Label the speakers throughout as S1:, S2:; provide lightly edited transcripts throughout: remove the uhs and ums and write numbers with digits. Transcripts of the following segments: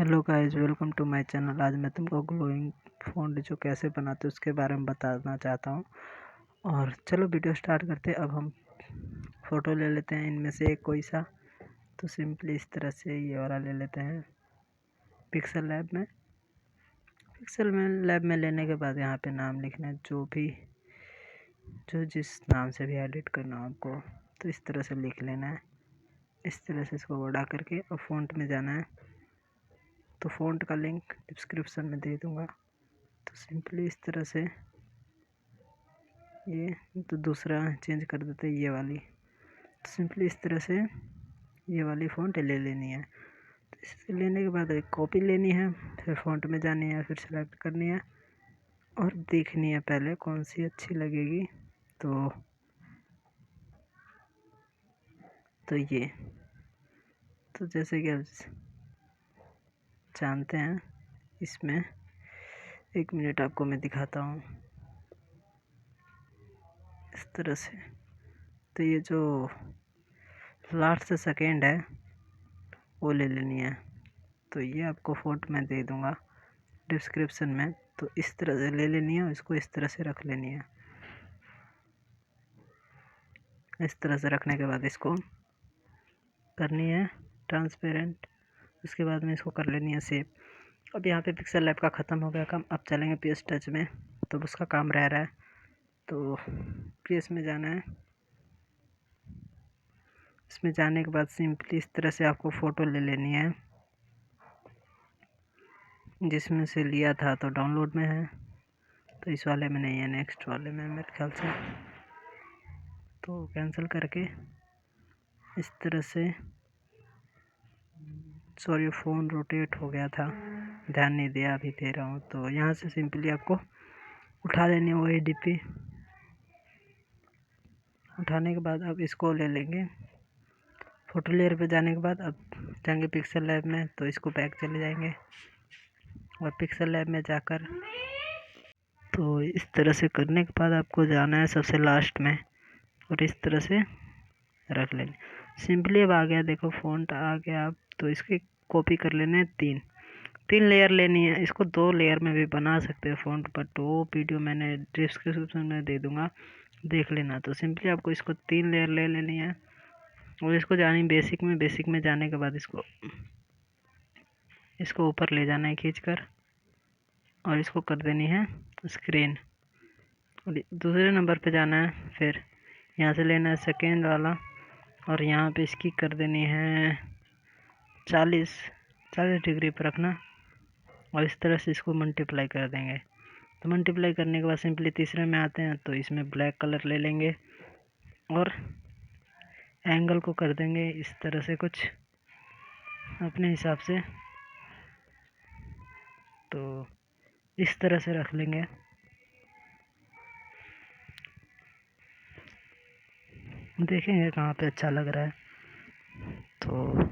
S1: Hello guys, welcome to my channel. आज मैं तुमको ग्लोइंग फ़ॉन्ट जो कैसे बनाते हैं उसके बारे में बताना चाहता हूँ। और चलो वीडियो स्टार्ट करते हैं। अब हम फ़ोटो ले लेते हैं इनमें से एक कोई सा। तो सिंपली इस तरह से ये वाला ले लेते हैं पिक्सल लैब में लेने के बाद यहाँ पे नाम लिखना है, जो जिस नाम से भी एडिट करना हो आपको, तो इस तरह से लिख लेना है। इस तरह से इसको बड़ा करके और फ़ॉन्ट में जाना है। तो फ़ॉन्ट का लिंक डिस्क्रिप्शन में दे दूँगा। तो सिंपली इस तरह से ये तो दूसरा चेंज कर देते हैं, ये वाली। तो सिंपली इस तरह से ये वाली फ़ॉन्ट ले लेनी है। तो इसे लेने के बाद एक कॉपी लेनी है, फिर फ़ॉन्ट में जानी है, फिर सेलेक्ट करनी है और देखनी है पहले कौन सी अच्छी लगेगी। तो ये तो जैसे कि आप जानते हैं, इसमें 1 मिनट आपको मैं दिखाता हूँ इस तरह से। तो ये जो लास्ट से सेकेंड है वो ले लेनी है। तो ये आपको फ़ॉन्ट में दे दूँगा डिस्क्रिप्शन में। तो इस तरह से ले लेनी है और इसको इस तरह से रख लेनी है। इस तरह से रखने के बाद इसको करनी है ट्रांसपेरेंट। उसके बाद में इसको कर लेनी है सेव। अब यहाँ पे पिक्सल लैब का ख़त्म हो गया काम। अब चलेंगे PS टच में, तो उसका काम रह रहा है। तो PS में जाना है। इसमें जाने के बाद सिंपली इस तरह से आपको फ़ोटो ले लेनी है, जिसमें से लिया था तो डाउनलोड में है, तो इस वाले में नहीं है, नेक्स्ट वाले में मेरे ख्याल से। तो कैंसिल करके इस तरह से, सॉरी फ़ोन रोटेट हो गया था, ध्यान नहीं दिया, अभी दे रहा हूँ। तो यहाँ से सिंपली आपको उठा लेनी है वो ADP। उठाने के बाद अब इसको ले लेंगे। फ़ोटो लेयर पे जाने के बाद अब जाएंगे पिक्सल लैब में। तो इसको बैक चले जाएंगे और पिक्सल लैब में जाकर, तो इस तरह से करने के बाद आपको जाना है सबसे लास्ट में और इस तरह से रख लेंगे। सिंपली अब आ गया, देखो फ़ॉन्ट आ गया। अब तो इसकी कॉपी कर लेने हैं, तीन लेयर लेनी है। इसको 2 लेयर में भी बना सकते हैं फ़ॉन्ट, बट वो वीडियो मैंने डिस्क्रिप्शन में दे दूँगा, देख लेना। तो सिंपली आपको इसको 3 लेयर ले लेनी है और इसको जानी बेसिक में जाने के बाद इसको ऊपर ले जाना है खींचकर और इसको कर देनी है स्क्रीन। और दूसरे नंबर पे जाना है, फिर यहाँ से लेना है सेकेंड वाला और यहाँ पे इसकी कर देनी है 40 डिग्री पर रखना और इस तरह से इसको मल्टीप्लाई कर देंगे। तो मल्टीप्लाई करने के बाद सिंपली तीसरे में आते हैं। तो इसमें ब्लैक कलर ले लेंगे और एंगल को कर देंगे इस तरह से कुछ अपने हिसाब से। तो इस तरह से रख लेंगे। देखेंगे कहाँ पे अच्छा लग रहा है। तो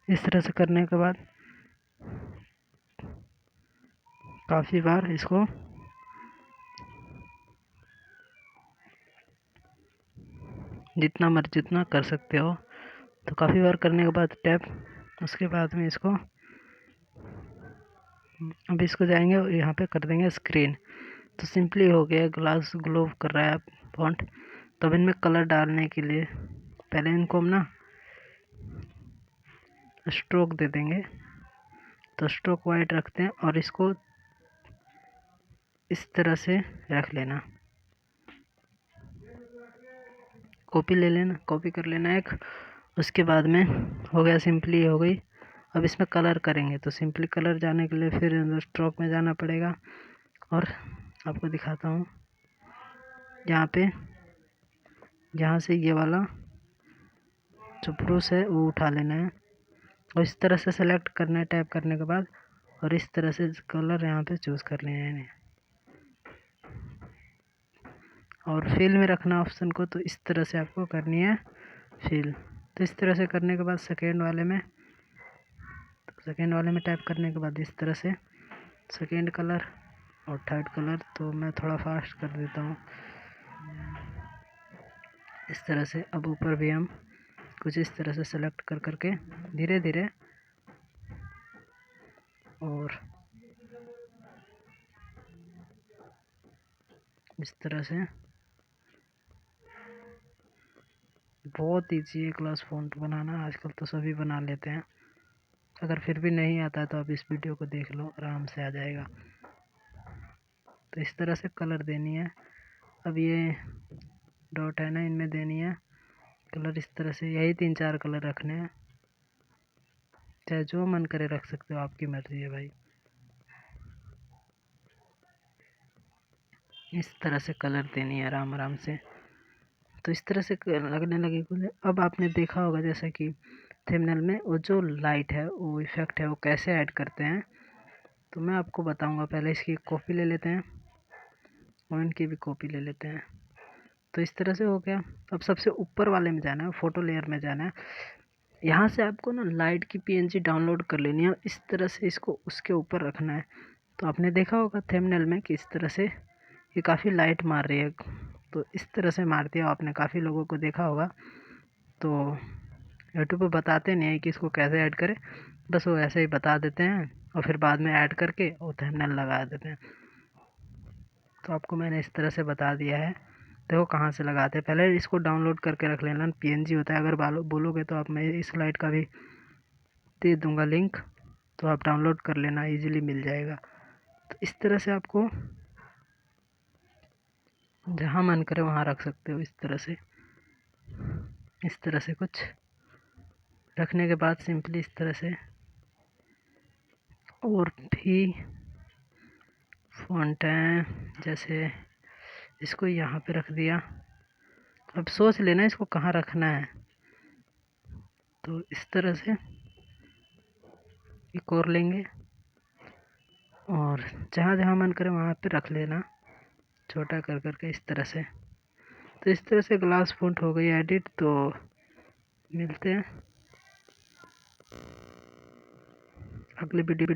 S1: इस तरह से करने के बाद काफ़ी बार इसको जितना कर सकते हो। तो काफ़ी बार करने के बाद टैप, उसके बाद में इसको अब इसको जाएंगे और यहाँ पे कर देंगे स्क्रीन। तो सिंपली हो गया, ग्लास ग्लो कर रहा है फॉन्ट। तो अब इनमें कलर डालने के लिए पहले इनको हम ना स्ट्रोक दे देंगे। तो स्ट्रोक वाइट रखते हैं और इसको इस तरह से रख लेना, कॉपी ले लेना, कॉपी कर लेना एक। उसके बाद में हो गया, सिंपली हो गई। अब इसमें कलर करेंगे। तो सिंपली कलर जाने के लिए फिर स्ट्रोक में जाना पड़ेगा और आपको दिखाता हूँ। जहाँ से ये वाला जो ब्रश है वो उठा लेना है और इस तरह से सेलेक्ट करना है टैप करने के बाद, और इस तरह से कलर यहाँ पे चूज़ कर लेना है और फिल में रखना ऑप्शन को। तो इस तरह से आपको करनी है फिल। तो इस तरह से करने के बाद सेकेंड वाले में टैप करने के बाद इस तरह से सेकेंड कलर और थर्ड कलर। तो मैं थोड़ा फास्ट कर देता हूँ इस तरह से। अब ऊपर भी हम कुछ इस तरह से सेलेक्ट करके धीरे धीरे और इस तरह से बहुत ईजी है क्लास फ़ॉन्ट बनाना, आजकल तो सभी बना लेते हैं। अगर फिर भी नहीं आता है तो आप इस वीडियो को देख लो, आराम से आ जाएगा। तो इस तरह से कलर देनी है। अब ये डॉट है ना, इनमें देनी है कलर इस तरह से, यही 3-4 कलर रखने हैं, चाहे जो मन करे रख सकते हो, आपकी मर्ज़ी है भाई। इस तरह से कलर देनी है आराम आराम से। तो इस तरह से लगने लगी। अब आपने देखा होगा जैसा कि थंबनेल में वो जो लाइट है, वो इफ़ेक्ट है, वो कैसे ऐड करते हैं, तो मैं आपको बताऊंगा। पहले इसकी कॉपी ले लेते हैं और इनकी भी कॉपी ले लेते हैं। तो इस तरह से हो गया। अब सबसे ऊपर वाले में जाना है, फ़ोटो लेयर में जाना है। यहाँ से आपको ना लाइट की पीएनजी डाउनलोड कर लेनी है, इस तरह से इसको उसके ऊपर रखना है। तो आपने देखा होगा थंबनेल में कि इस तरह से ये काफ़ी लाइट मार रही है, तो इस तरह से मारती है। आपने काफ़ी लोगों को देखा होगा। तो यूट्यूब पे बताते नहीं है कि इसको कैसे ऐड करें, बस वो ऐसे ही बता देते हैं और फिर बाद में ऐड करके वो थंबनेल लगा देते हैं। तो आपको मैंने इस तरह से बता दिया है। देखो कहाँ से लगाते हैं। पहले इसको डाउनलोड करके रख लेना, पीएनजी होता है। अगर बोलोगे तो आप, मैं इस स्लाइड का भी दे दूंगा लिंक, तो आप डाउनलोड कर लेना, इजीली मिल जाएगा। तो इस तरह से आपको जहाँ मन करे वहाँ रख सकते हो। इस तरह से कुछ रखने के बाद सिंपली इस तरह से और भी फ़ॉन्ट हैं, जैसे इसको यहाँ पे रख दिया। अब सोच लेना इसको कहाँ रखना है। तो इस तरह से एक और लेंगे और जहाँ जहाँ मन करे वहाँ पे रख लेना, छोटा कर करके इस तरह से। तो इस तरह से ग्लास फ़ॉन्ट हो गई एडिट। तो मिलते हैं अगले वीडियो।